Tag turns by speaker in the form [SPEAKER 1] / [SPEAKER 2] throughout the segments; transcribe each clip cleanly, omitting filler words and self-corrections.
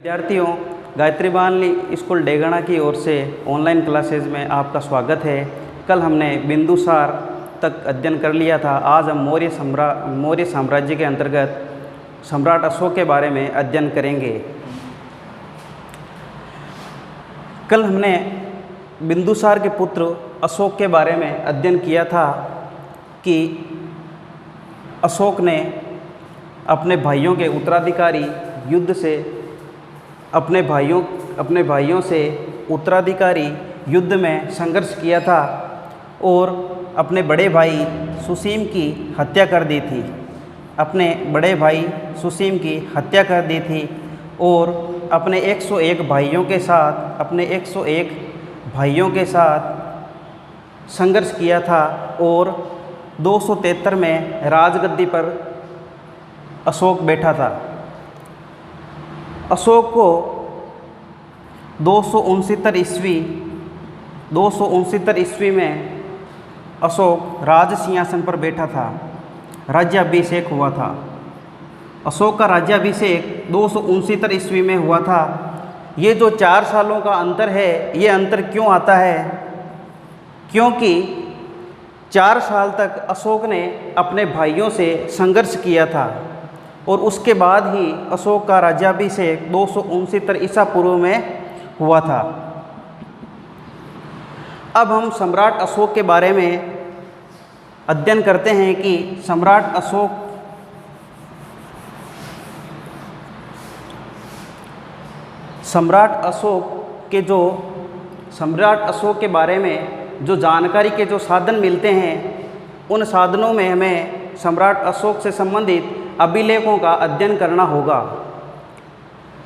[SPEAKER 1] विद्यार्थियों, गायत्री बालनी स्कूल डेगाना की ओर से ऑनलाइन क्लासेज में आपका स्वागत है। कल हमने बिंदुसार तक अध्ययन कर लिया था। आज हम मौर्य साम्राज्य के अंतर्गत सम्राट अशोक के बारे में अध्ययन करेंगे। कल हमने बिंदुसार के पुत्र अशोक के बारे में अध्ययन किया था कि अशोक ने अपने भाइयों के उत्तराधिकारी युद्ध से अपने भाइयों से उत्तराधिकारी युद्ध में संघर्ष किया था और अपने बड़े भाई सुसीम की हत्या कर दी थी। अपने बड़े भाई सुसीम की हत्या कर दी थी और अपने 101 भाइयों के साथ संघर्ष किया था और 273 में राजगद्दी पर अशोक बैठा था। अशोक को 269 ईस्वी में अशोक राज सिंहासन पर बैठा था। राज्याभिषेक हुआ था। अशोक का राज्याभिषेक 269 ईस्वी में हुआ था। ये जो 4 सालों का अंतर है, ये अंतर क्यों आता है? क्योंकि 4 साल तक अशोक ने अपने भाइयों से संघर्ष किया था और उसके बाद ही अशोक का राज्याभिषेक 269 ईसा पूर्व में हुआ था। अब हम सम्राट अशोक के बारे में अध्ययन करते हैं कि सम्राट अशोक के बारे में जो जानकारी के जो साधन मिलते हैं, उन साधनों में हमें सम्राट अशोक से संबंधित अभिलेखों का अध्ययन करना होगा।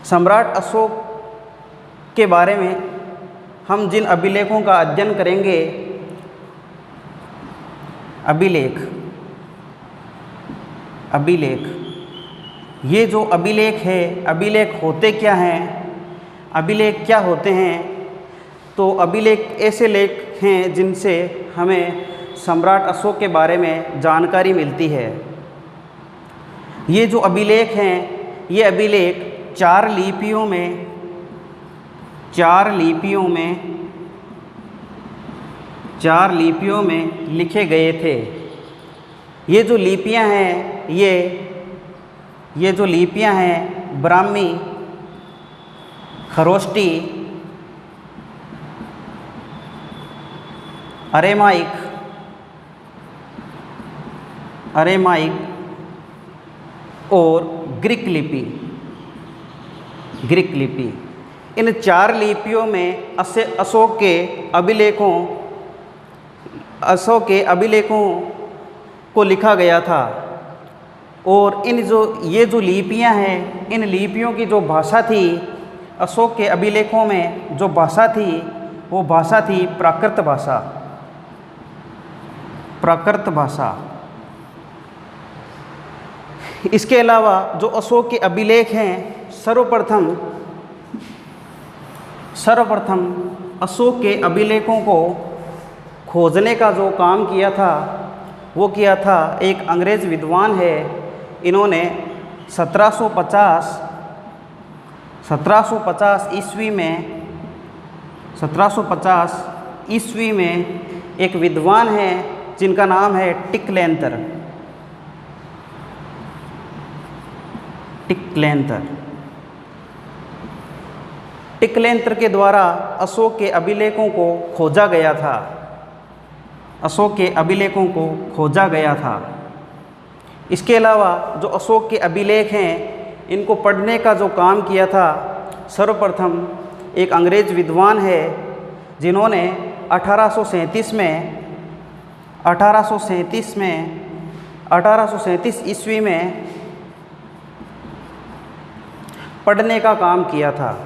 [SPEAKER 1] सम्राट अशोक के बारे में हम जिन अभिलेखों का अध्ययन करेंगे, अभिलेख, ये जो अभिलेख है, अभिलेख होते क्या हैं? अभिलेख क्या होते हैं? तो अभिलेख ऐसे लेख हैं जिनसे हमें सम्राट अशोक के बारे में जानकारी मिलती है। ये जो अभिलेख हैं, ये अभिलेख 4 लिपियों में लिखे गए थे। ये जो लिपियां हैं ब्राह्मी, खरोष्टी, अरेमाइक और ग्रीक लिपि। इन 4 लिपियों में अशोक के अभिलेखों को लिखा गया था। और ये जो लिपियां हैं, इन लिपियों की जो भाषा थी, अशोक के अभिलेखों में जो भाषा थी, वो भाषा थी प्राकृत भाषा। इसके अलावा जो अशोक के अभिलेख हैं, सर्वप्रथम अशोक के अभिलेखों को खोजने का जो काम किया था, वो किया था एक अंग्रेज़ विद्वान है। इन्होंने 1750 ईस्वी में एक विद्वान है जिनका नाम है टिकलेंतर के द्वारा अशोक के अभिलेखों को खोजा गया था। इसके अलावा जो अशोक के अभिलेख हैं, इनको पढ़ने का जो काम किया था, सर्वप्रथम एक अंग्रेज़ विद्वान है जिन्होंने 1837 ईस्वी में पढ़ने का काम किया था।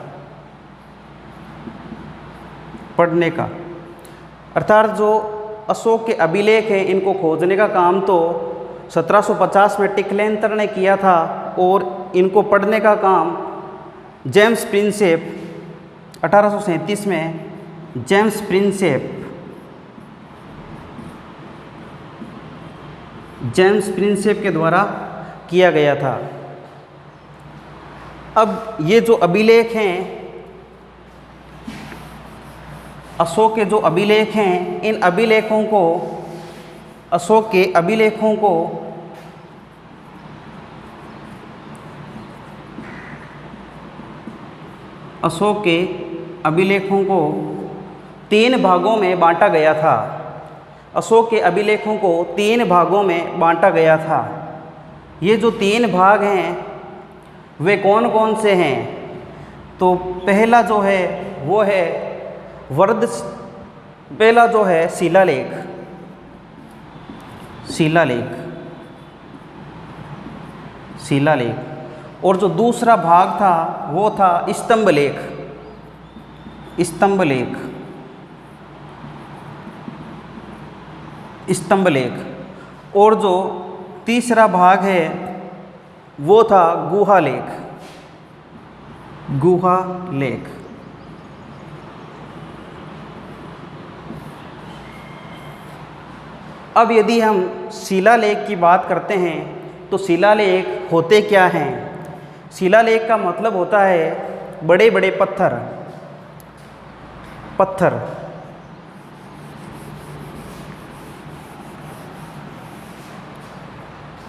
[SPEAKER 1] अर्थात जो अशोक के अभिलेख हैं, इनको खोजने का काम तो 1750 में टिकलेंतर ने किया था और इनको पढ़ने का काम जेम्स प्रिंसेप 1837 में जेम्स प्रिंसेप के द्वारा किया गया था। अब ये जो अभिलेख हैं, अशोक के जो अभिलेख हैं, इन अभिलेखों को, अशोक के अभिलेखों को अशोक के अभिलेखों को 3 भागों में बांटा गया था। अशोक के अभिलेखों को 3 भागों में बांटा गया था। ये जो 3 भाग हैं वे कौन कौन से हैं? तो पहला जो है वो है पहला जो है शिलालेख, शिलालेख। और जो दूसरा भाग था वो था स्तंभलेख, स्तंभलेख। और जो तीसरा भाग है वो था गुहालेख, गुहालेख। अब यदि हम शिलालेख की बात करते हैं तो शिलालेख होते क्या हैं? शिलालेख का मतलब होता है बड़े बड़े पत्थर,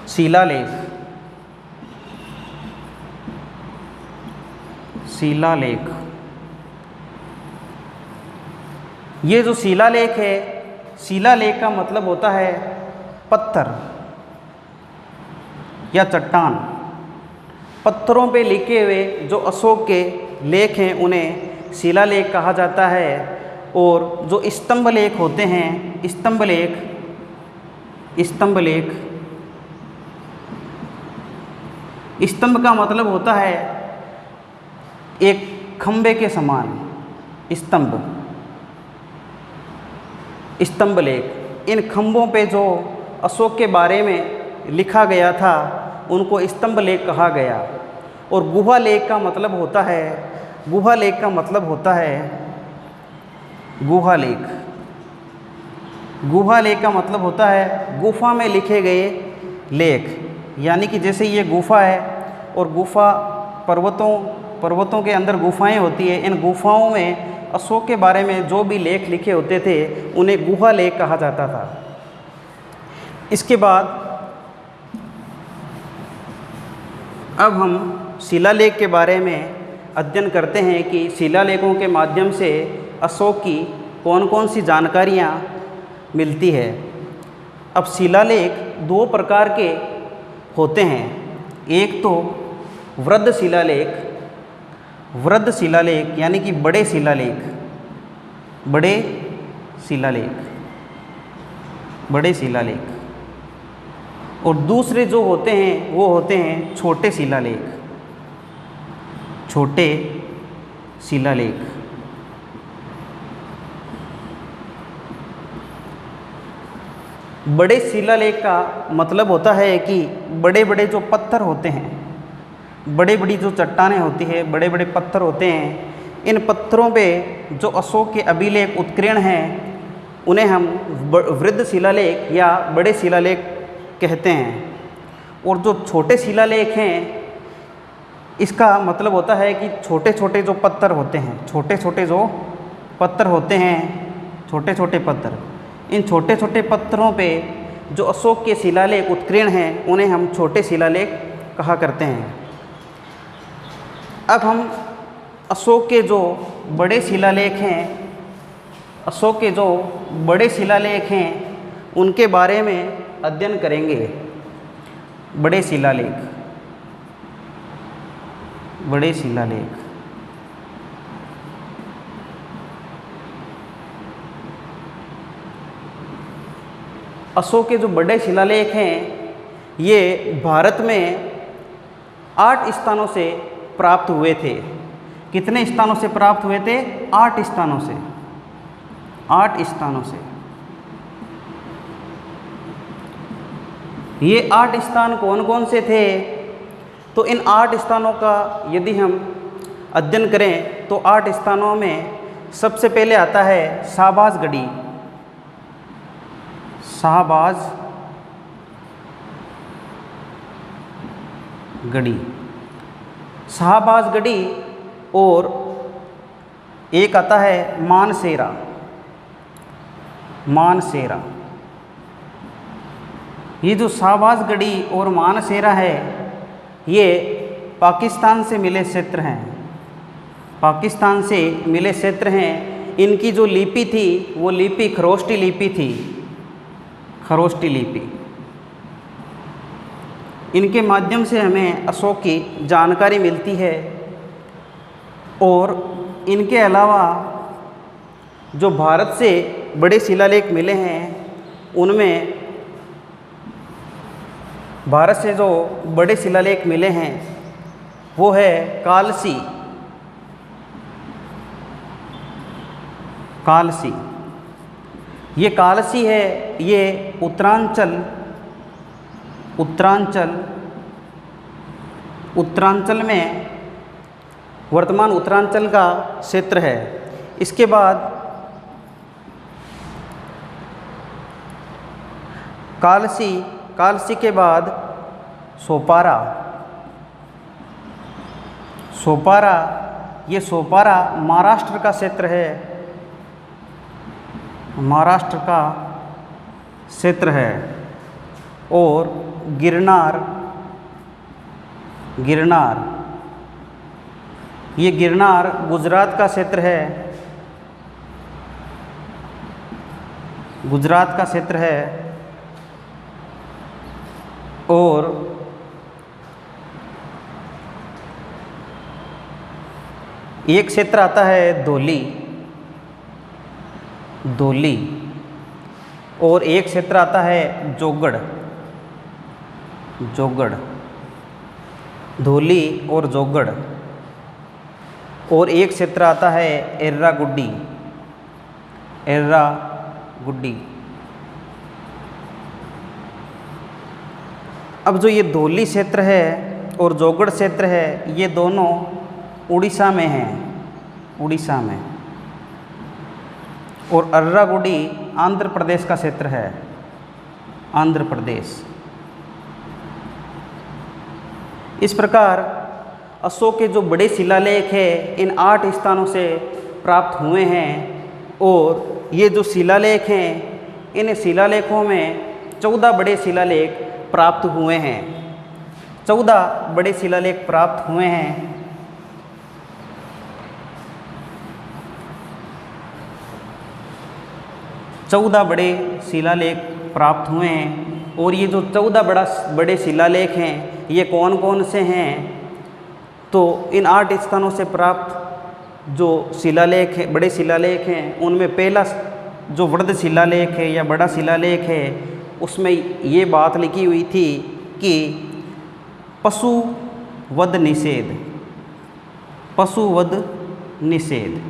[SPEAKER 1] शिलालेख, ये जो शिलालेख है, शिलालेख का मतलब होता है पत्थर या चट्टान। पत्थरों पे लिखे हुए जो अशोक के लेख हैं उन्हें शिलालेख कहा जाता है। और जो स्तंभलेख होते हैं, स्तंभ का मतलब होता है एक खंबे के समान, स्तंभलेख। इन खंभों पे जो अशोक के बारे में लिखा गया था उनको स्तंभलेख कहा गया। और गुहालेख का मतलब होता है, गुहालेख का मतलब होता है गुफा में लिखे गए लेख। यानी कि जैसे ये गुफा है और गुफा पर्वतों के अंदर गुफाएं होती है, इन गुफाओं में अशोक के बारे में जो भी लेख लिखे होते थे उन्हें गुहालेख कहा जाता था। इसके बाद अब हम शिलालेख के बारे में अध्ययन करते हैं कि शिलालेखों के माध्यम से अशोक की कौन कौन सी जानकारियाँ मिलती है। अब शिलालेख 2 प्रकार के होते हैं। एक तो वृद्ध शिलालेख यानी कि बड़े शिलालेख। और दूसरे जो होते हैं वो होते हैं छोटे शिलालेख। बड़े शिलालेख का मतलब होता है कि बड़े बड़े जो पत्थर होते हैं, बड़ी बड़ी जो चट्टानें होती है, बड़े बड़े पत्थर होते हैं, इन पत्थरों पे जो अशोक के अभिलेख उत्कीर्ण हैं उन्हें हम वृद्ध शिलालेख या बड़े शिलालेख कहते हैं। और जो छोटे शिलालेख हैं इसका मतलब होता है कि छोटे छोटे जो पत्थर होते हैं, छोटे छोटे पत्थर, इन छोटे छोटे पत्थरों पे जो अशोक के शिलालेख उत्कीर्ण हैं उन्हें हम छोटे शिलालेख कहा करते हैं। अब हम अशोक के जो बड़े शिलालेख हैं उनके बारे में अध्ययन करेंगे। बड़े शिलालेख अशोक के जो बड़े शिलालेख हैं ये भारत में 8 स्थानों से प्राप्त हुए थे। कितने स्थानों से प्राप्त हुए थे? 8 स्थानों से। ये 8 स्थान कौन कौन से थे? तो इन 8 स्थानों का यदि हम अध्ययन करें तो 8 स्थानों में सबसे पहले आता है शाहबाजगढ़ी। शाहबाजगढ़ी और एक आता है मानसेरा। मानसेरा, ये जो शाहबाजगढ़ी और मानसेरा है ये पाकिस्तान से मिले क्षेत्र हैं। पाकिस्तान से मिले क्षेत्र हैं। इनकी जो लिपि थी वो लिपि खरोष्टी लिपि थी। खरोष्टी लिपि, इनके माध्यम से हमें अशोक की जानकारी मिलती है। और इनके अलावा जो भारत से बड़े शिलालेख मिले हैं उनमें, भारत से जो बड़े शिलालेख मिले हैं वो है कालसी। कालसी, ये कालसी है, ये उत्तरांचल में, वर्तमान उत्तरांचल का क्षेत्र है। इसके बाद कालसी के बाद सोपारा। सोपारा, ये सोपारा महाराष्ट्र का क्षेत्र है। महाराष्ट्र का क्षेत्र है। और गिरनार, ये गिरनार गुजरात का क्षेत्र है। गुजरात का क्षेत्र है। और एक क्षेत्र आता है धौली। और एक क्षेत्र आता है जोगड़। धौली और जोगड़। और एक क्षेत्र आता है एर्रागुड्डी। अब जो ये धौली क्षेत्र है और जोगड़ क्षेत्र है ये दोनों उड़ीसा में हैं। उड़ीसा में। और एर्रागुड्डी आंध्र प्रदेश का क्षेत्र है। आंध्र प्रदेश। इस प्रकार अशोक के जो बड़े शिलालेख हैं इन 8 स्थानों से प्राप्त हुए हैं। और ये जो शिलालेख हैं इन शिलालेखों में 14 बड़े शिलालेख प्राप्त हुए हैं। 14 बड़े शिलालेख प्राप्त हुए हैं। चौदह बड़े शिलालेख प्राप्त हुए हैं। और ये जो 14 बड़े शिलालेख हैं ये कौन कौन से हैं? तो इन 8 स्थानों से प्राप्त जो शिलालेख है, बड़े शिलालेख हैं, उनमें पहला जो वृद्ध शिलालेख है या बड़ा शिलालेख है उसमें ये बात लिखी हुई थी कि पशु वध निषेध। पशु वध निषेध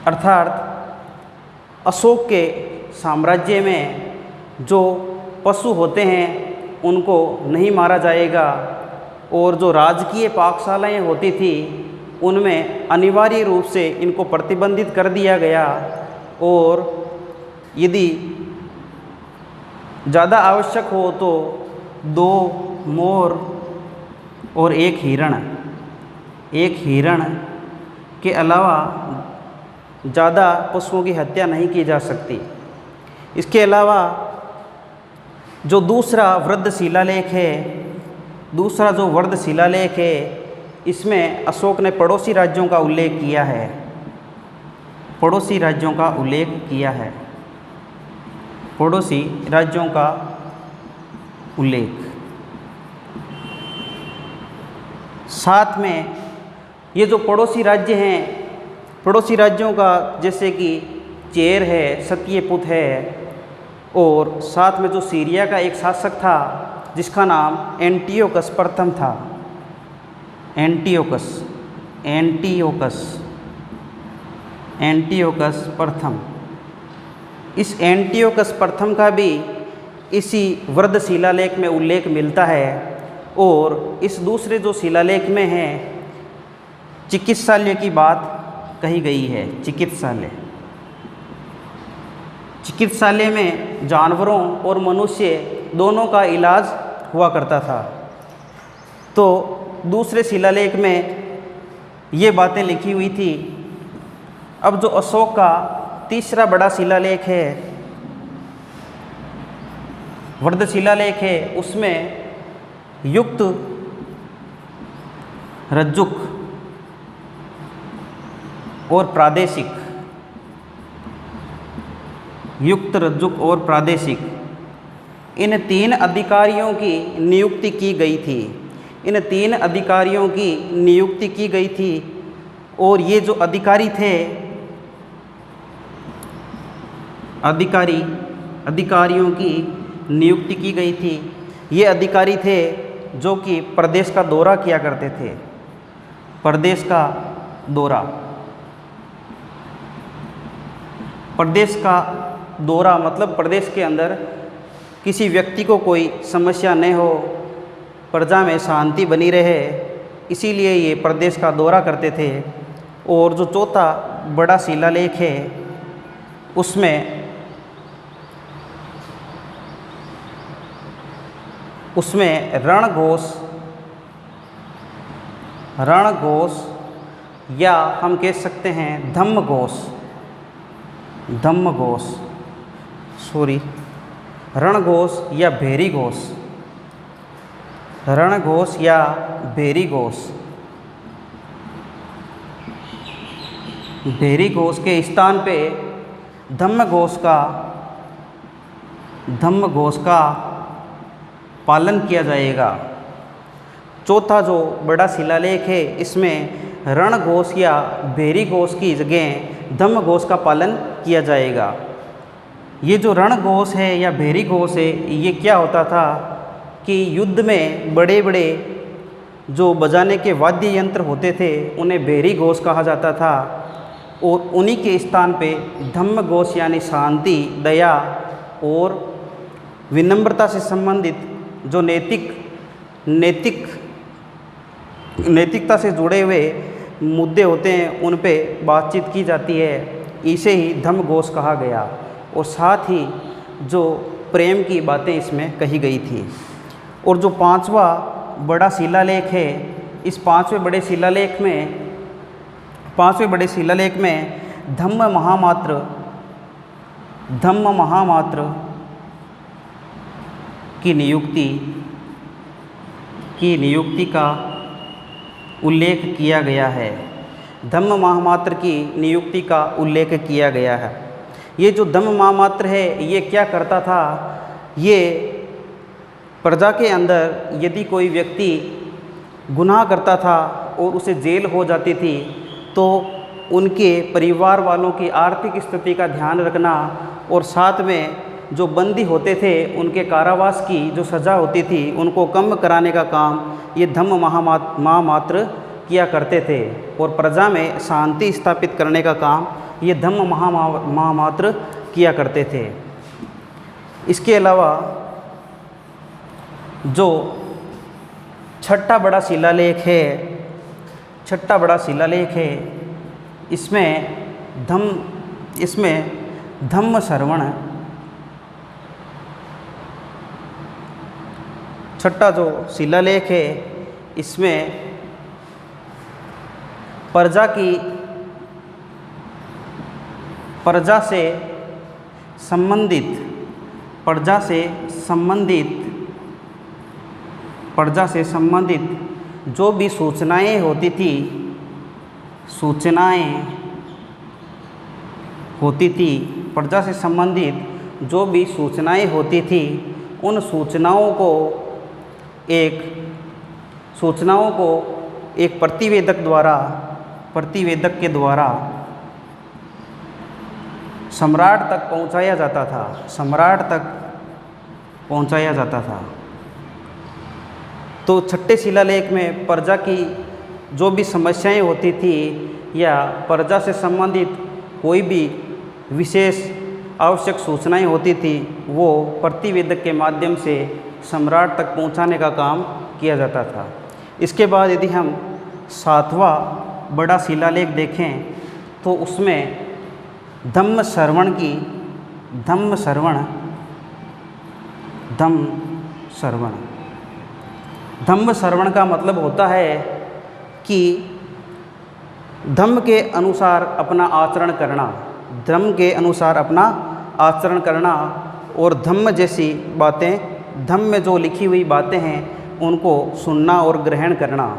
[SPEAKER 1] अर्थात अशोक के साम्राज्य में जो पशु होते हैं उनको नहीं मारा जाएगा। और जो राजकीय पाकशालाएँ होती थी उनमें अनिवार्य रूप से इनको प्रतिबंधित कर दिया गया। और यदि ज़्यादा आवश्यक हो तो 2 मोर और 1 हिरण के अलावा ज़्यादा पशुओं की हत्या नहीं की जा सकती। इसके अलावा जो दूसरा वृद्ध शिलालेख है इसमें अशोक ने पड़ोसी राज्यों का उल्लेख किया है। पड़ोसी राज्यों का उल्लेख किया है। पड़ोसी राज्यों का उल्लेख। साथ में ये जो पड़ोसी राज्य हैं, पड़ोसी राज्यों का जैसे कि चेर है, सत्यपुत है, और साथ में जो सीरिया का एक शासक था जिसका नाम एंटियोकस प्रथम था। एंटियोकस प्रथम। इस एंटियोकस प्रथम का भी इसी वृद्ध शिलालेख में उल्लेख मिलता है। और इस दूसरे जो शिलालेख में है चिकित्सालय की बात कही गई है। चिकित्सालय में जानवरों और मनुष्य दोनों का इलाज हुआ करता था। तो दूसरे शिलालेख में ये बातें लिखी हुई थी। अब जो अशोक का तीसरा बड़ा शिलालेख है, वर्ध शिलालेख है, उसमें युक्त रज्जुक और प्रादेशिक, युक्त रज्जुक और प्रादेशिक, इन 3 अधिकारियों की नियुक्ति की गई थी। इन 3 अधिकारियों की नियुक्ति की गई थी और ये जो अधिकारी थे, अधिकारियों की नियुक्ति की गई थी। ये अधिकारी थे जो कि प्रदेश का दौरा किया करते थे। प्रदेश का दौरा, प्रदेश का दौरा मतलब प्रदेश के अंदर किसी व्यक्ति को कोई समस्या न हो, प्रजा में शांति बनी रहे, इसीलिए ये प्रदेश का दौरा करते थे। और जो चौथा बड़ा शिलालेख है उसमें रणघोष या हम कह सकते हैं रणघोष या भेरी घोष के स्थान पे धम्मघोष का पालन किया जाएगा। चौथा जो बड़ा शिलालेख है, इसमें रणघोष या भेरी घोष की जगह धम्मघोष का पालन किया जाएगा। ये जो रणघोष है या भेरी घोष है, ये क्या होता था कि युद्ध में बड़े बड़े जो बजाने के वाद्य यंत्र होते थे उन्हें भेरी घोष कहा जाता था। और उन्हीं के स्थान पे धम्मघोष यानी शांति, दया और विनम्रता से संबंधित जो नैतिकता से जुड़े हुए मुद्दे होते हैं उन पे बातचीत की जाती है। इसे ही धम्मघोष कहा गया। और साथ ही जो प्रेम की बातें इसमें कही गई थी। और जो 5वां बड़ा शिलालेख है, इस 5वें बड़े शिलालेख में धम्म महामात्र की नियुक्ति का उल्लेख किया गया है। धम्म महामात्र की नियुक्ति का उल्लेख किया गया है। ये जो धम्म महामात्र है, ये क्या करता था, ये प्रजा के अंदर यदि कोई व्यक्ति गुनाह करता था और उसे जेल हो जाती थी, तो उनके परिवार वालों की आर्थिक स्थिति का ध्यान रखना और साथ में जो बंदी होते थे उनके कारावास की जो सज़ा होती थी उनको कम कराने का काम ये धम्म महामात्र किया करते थे। और प्रजा में शांति स्थापित करने का काम ये धम्म महामात्र किया करते थे। इसके अलावा जो छठा बड़ा शिलालेख है, इसमें धम्म श्रवण, छठा जो शिलालेख है इसमें प्रजा से संबंधित जो भी सूचनाएं होती थी प्रजा से संबंधित जो भी सूचनाएं होती थी उन सूचनाओं को एक प्रतिवेदक के द्वारा सम्राट तक पहुंचाया जाता था। तो छठे शिलालेख में प्रजा की जो भी समस्याएं होती थी या प्रजा से संबंधित कोई भी विशेष आवश्यक सूचनाएं होती थी, वो प्रतिवेदक के माध्यम से सम्राट तक पहुंचाने का काम किया जाता था। इसके बाद यदि हम 7वां बड़ा शिलालेख देखें तो उसमें धम्म श्रवण धम्म श्रवण का मतलब होता है कि धम्म के अनुसार अपना आचरण करना, धम्म के अनुसार अपना आचरण करना और धम्म जैसी बातें, धम्म में जो लिखी हुई बातें हैं उनको सुनना और ग्रहण करना।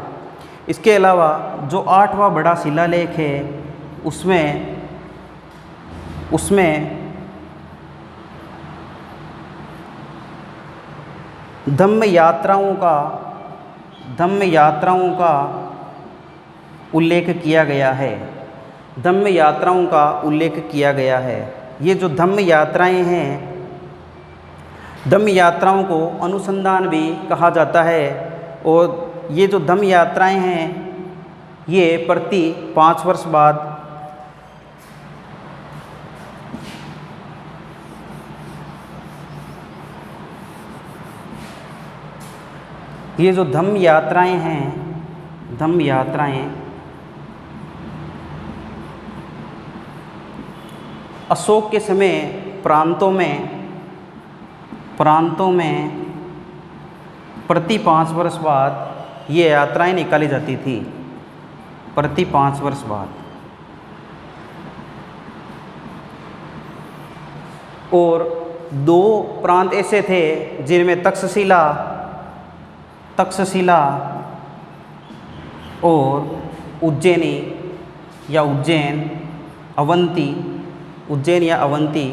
[SPEAKER 1] इसके अलावा जो 8वां बड़ा शिलालेख है उसमें धम्म यात्राओं का उल्लेख किया गया है, धम्म यात्राओं का उल्लेख किया गया है। ये जो धम्म यात्राएं हैं, धम्म यात्राओं को अनुसंधान भी कहा जाता है और ये जो धम्म यात्राएं हैं ये प्रति 5 वर्ष बाद ये जो धम्म यात्राएं हैं, धम्म यात्राएं अशोक के समय प्रांतों में प्रति 5 वर्ष बाद ये यात्राएं निकाली जाती थी, प्रति 5 वर्ष बाद। और 2 प्रांत ऐसे थे जिनमें तक्षशिला और उज्जैन या अवंती,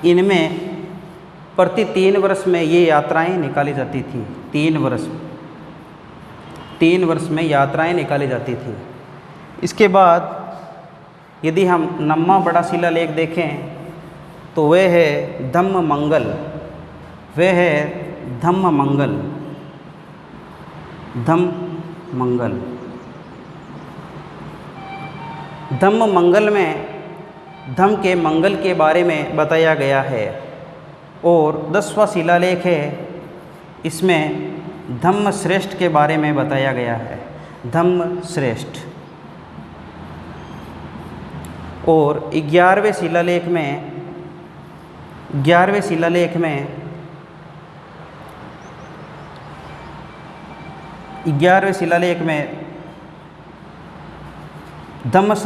[SPEAKER 1] इनमें प्रति 3 वर्ष में ये यात्राएं निकाली जाती थी। 3 वर्ष में यात्राएं निकाली जाती थी। इसके बाद यदि हम 9वां बड़ा शिलालेख देखें तो वह है धम्ममंगल। धम्ममंगल में धम्म के मंगल के बारे में बताया गया है। और 10वां शिलालेख है, इसमें धम्म श्रेष्ठ के बारे में बताया गया है, धम्म श्रेष्ठ। और 11वें शिलालेख में धम्म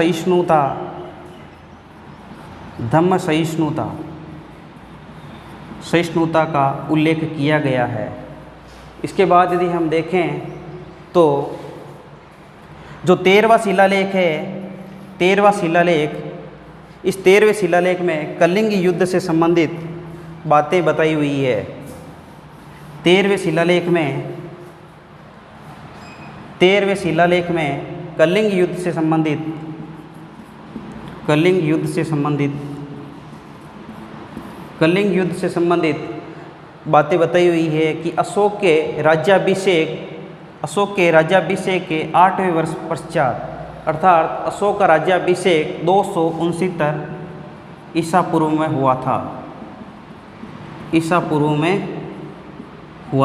[SPEAKER 1] सहिष्णुता का उल्लेख किया गया है। इसके बाद यदि हम देखें तो जो 13वां शिलालेख है, 13वां शिलालेख, इस 13वें शिलालेख में कलिंग युद्ध से संबंधित बातें बताई हुई है। 13वें शिलालेख में कलिंग युद्ध से संबंधित बातें बताई हुई है कि अशोक के राज्याभिषेक के 8वें वर्ष पश्चात, अर्थात अशोक का राज्याभिषेक 269 ईसा पूर्व में हुआ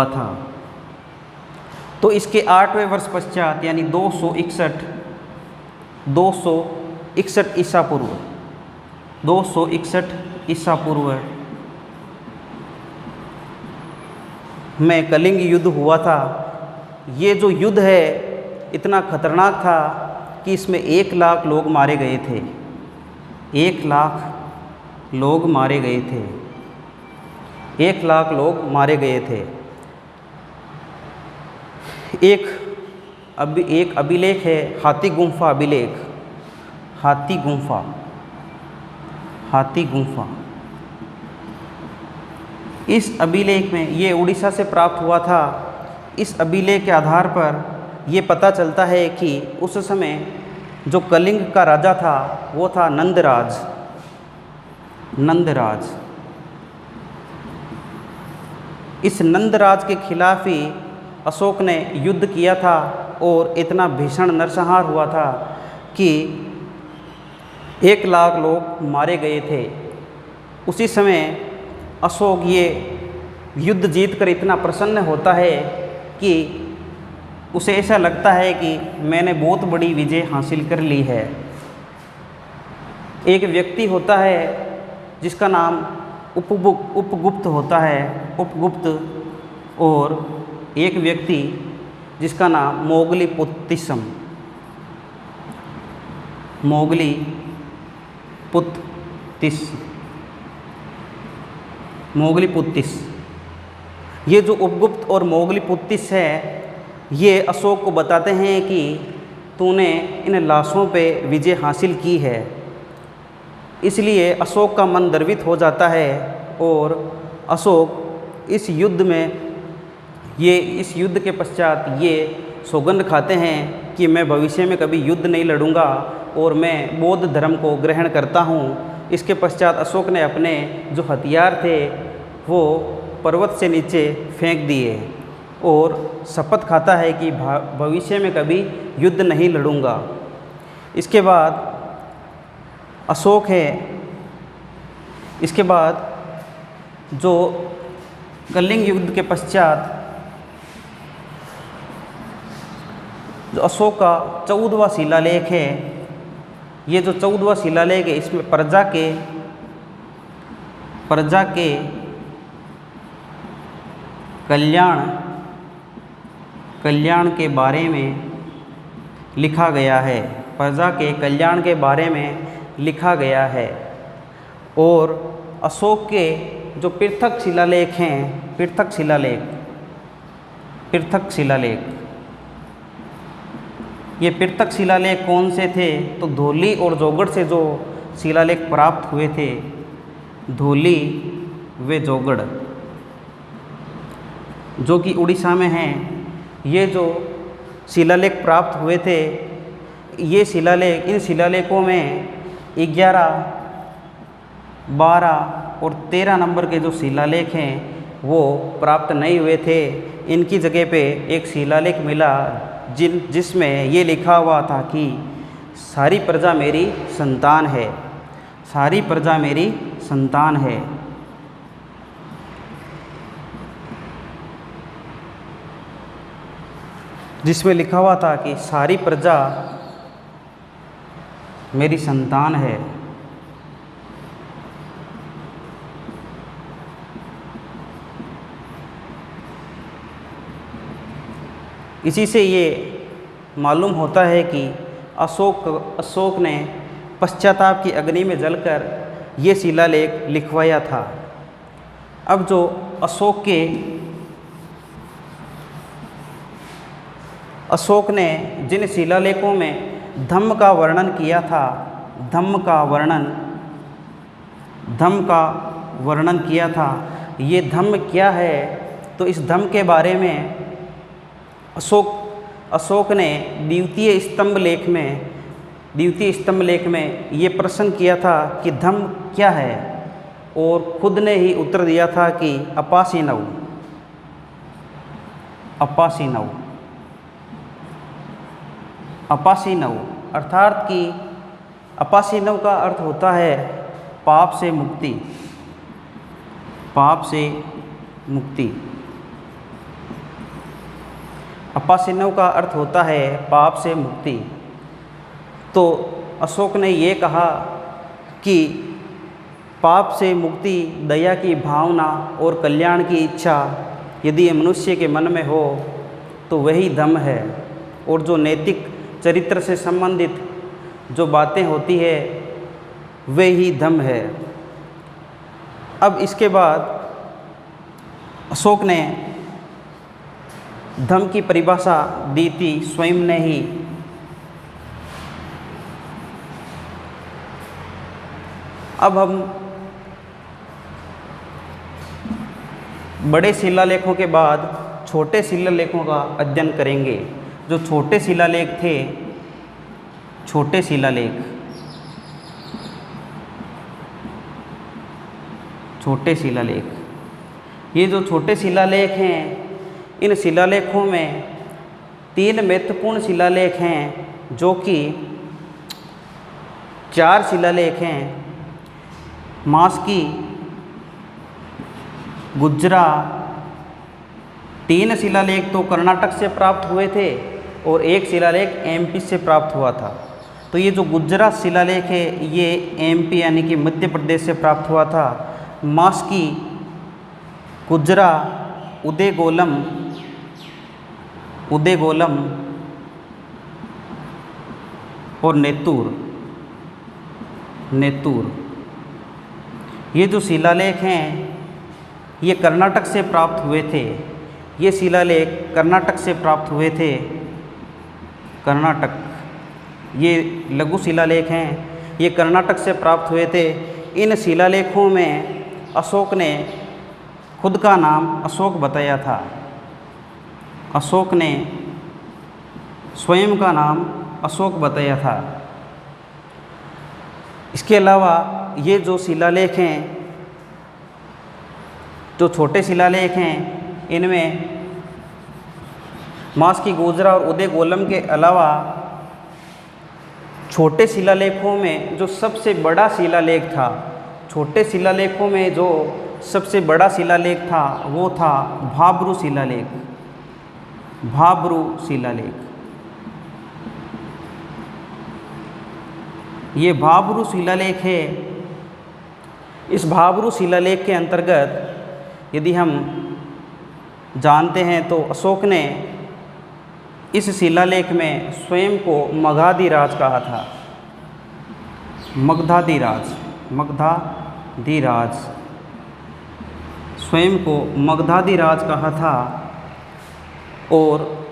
[SPEAKER 1] था। तो इसके 8वें वर्ष पश्चात यानी 261 ईसा पूर्व में कलिंग युद्ध हुआ था। ये जो युद्ध है इतना खतरनाक था कि इसमें 1 लाख लोग मारे गए थे। 1 लाख लोग मारे गए थे। एक अभिलेख है हाथी गुम्फा। इस अभिलेख में ये उड़ीसा से प्राप्त हुआ था। इस अभिलेख के आधार पर ये पता चलता है कि उस समय जो कलिंग का राजा था वो था नंदराज। इस नंदराज के खिलाफ ही अशोक ने युद्ध किया था और इतना भीषण नरसंहार हुआ था कि 1 लाख लोग मारे गए थे। उसी समय अशोक ये युद्ध जीतकर इतना प्रसन्न होता है कि उसे ऐसा लगता है कि मैंने बहुत बड़ी विजय हासिल कर ली है। एक व्यक्ति होता है जिसका नाम उपगुप्त होता है, उपगुप्त, और एक व्यक्ति जिसका नाम मोगलीपुत्तिसम, मोगलीपुत्तिस। ये जो उपगुप्त और मोगलीपुत्तिस है, ये अशोक को बताते हैं कि तूने इन लाशों पे विजय हासिल की है। इसलिए अशोक का मन द्रवित हो जाता है और अशोक इस युद्ध के पश्चात ये सौगंध खाते हैं कि मैं भविष्य में कभी युद्ध नहीं लड़ूंगा और मैं बौद्ध धर्म को ग्रहण करता हूँ। इसके पश्चात अशोक ने अपने जो हथियार थे वो पर्वत से नीचे फेंक दिए और शपथ खाता है कि भविष्य में कभी युद्ध नहीं लड़ूंगा। इसके बाद अशोक है, इसके बाद जो कलिंग युद्ध के पश्चात जो अशोक का 14वां शिलालेख है, ये जो 14वां शिलालेख है इसमें प्रजा के कल्याण के बारे में लिखा गया है, प्रजा के कल्याण के बारे में लिखा गया है। और अशोक के जो पृथक शिलालेख हैं, पृथक शिलालेख, ये पृथक शिलालेख कौन से थे? तो धौली और जोगड़ से जो शिलालेख प्राप्त हुए थे, धौली व जोगड़, जो कि उड़ीसा में हैं, ये जो शिलालेख प्राप्त हुए थे, ये शिलालेख, इन शिलालेखों में 11, 12 और 13 नंबर के जो शिलालेख हैं वो प्राप्त नहीं हुए थे। इनकी जगह पे एक शिलालेख मिला जिसमें ये लिखा हुआ था कि सारी प्रजा मेरी संतान है, सारी प्रजा मेरी संतान है। जिसमें लिखा हुआ था कि सारी प्रजा मेरी संतान है। इसी से ये मालूम होता है कि अशोक ने पश्चाताप की अग्नि में जलकर ये शिलालेख लिखवाया था। अब जो अशोक ने जिन शिलालेखों में धम्म का वर्णन किया था, धम्म का वर्णन किया था, ये धम्म क्या है? तो इस धम्म के बारे में अशोक ने द्वितीय स्तंभ लेख में ये प्रश्न किया था कि धम्म क्या है, और खुद ने ही उत्तर दिया था कि अपासीनव, अर्थात कि अपासीनव का अर्थ होता है पाप से मुक्ति, अपासीनव का अर्थ होता है पाप से मुक्ति। तो अशोक ने ये कहा कि पाप से मुक्ति, दया की भावना और कल्याण की इच्छा यदि मनुष्य के मन में हो तो वही धम्म है, और जो नैतिक चरित्र से संबंधित जो बातें होती है वही धम्म है। अब इसके बाद अशोक ने धम्म की परिभाषा दी थी स्वयं ने ही। अब हम बड़े शिलालेखों के बाद छोटे शिलालेखों का अध्ययन करेंगे। जो छोटे शिलालेख थे, छोटे शिलालेख, ये जो छोटे शिलालेख हैं, इन शिलालेखों में 3 महत्वपूर्ण शिलालेख हैं, जो कि 4 शिलालेख हैं। मास्की, गुज्जरा, 3 शिलालेख तो कर्नाटक से प्राप्त हुए थे और 1 शिलालेख एमपी से प्राप्त हुआ था। तो ये जो गुज्जरा शिलालेख है ये एमपी यानी कि मध्य प्रदेश से प्राप्त हुआ था, मास्की, कुजरा, उदयगोलम और नेतूर। ये जो शिलालेख हैं ये कर्नाटक से प्राप्त हुए थे। ये शिलालेख कर्नाटक से प्राप्त हुए थे। कर्नाटक, ये लघु शिलालेख हैं, ये कर्नाटक से प्राप्त हुए थे। इन शिलालेखों में अशोक ने खुद का नाम अशोक बताया था। अशोक ने स्वयं का नाम अशोक बताया था। इसके अलावा ये जो शिलालेख हैं, जो छोटे शिलालेख हैं, इनमें मास्की, गुजरा और उदयगोलम के अलावा छोटे शिलालेखों में जो सबसे बड़ा शिलालेख था, छोटे शिलालेखों में जो सबसे बड़ा शिलालेख था वो था भाब्रू शिलालेख। भाब्रू शिलालेख, ये भाब्रू शिलालेख है। इस भाब्रू शिलालेख के अंतर्गत यदि हम जानते हैं तो अशोक ने इस शिलालेख में स्वयं को मगधाधिराज कहा था। मगधाधिराज, स्वयं को मगधाधिराज कहा था। और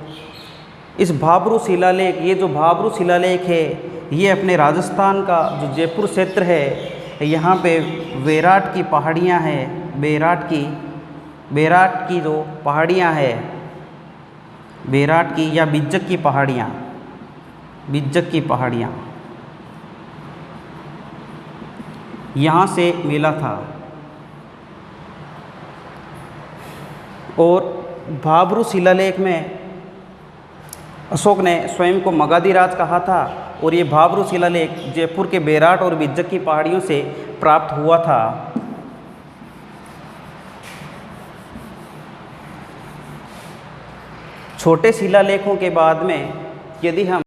[SPEAKER 1] इस भाब्रू शिलालेख, ये जो भाब्रू शिलालेख है, ये अपने राजस्थान का जो जयपुर क्षेत्र है, यहाँ पे बेराट की पहाड़ियाँ हैं, बेराट की जो पहाड़ियाँ हैं, बेराट की या बिज्जक की पहाड़ियाँ यहाँ से मिला था। और भाब्रू शिलालेख में अशोक ने स्वयं को मगधाधिराज कहा था और ये भाब्रू शिलालेख जयपुर के बेराट और बिज्जक की पहाड़ियों से प्राप्त हुआ था। छोटे शिलालेखों के बाद में यदि हम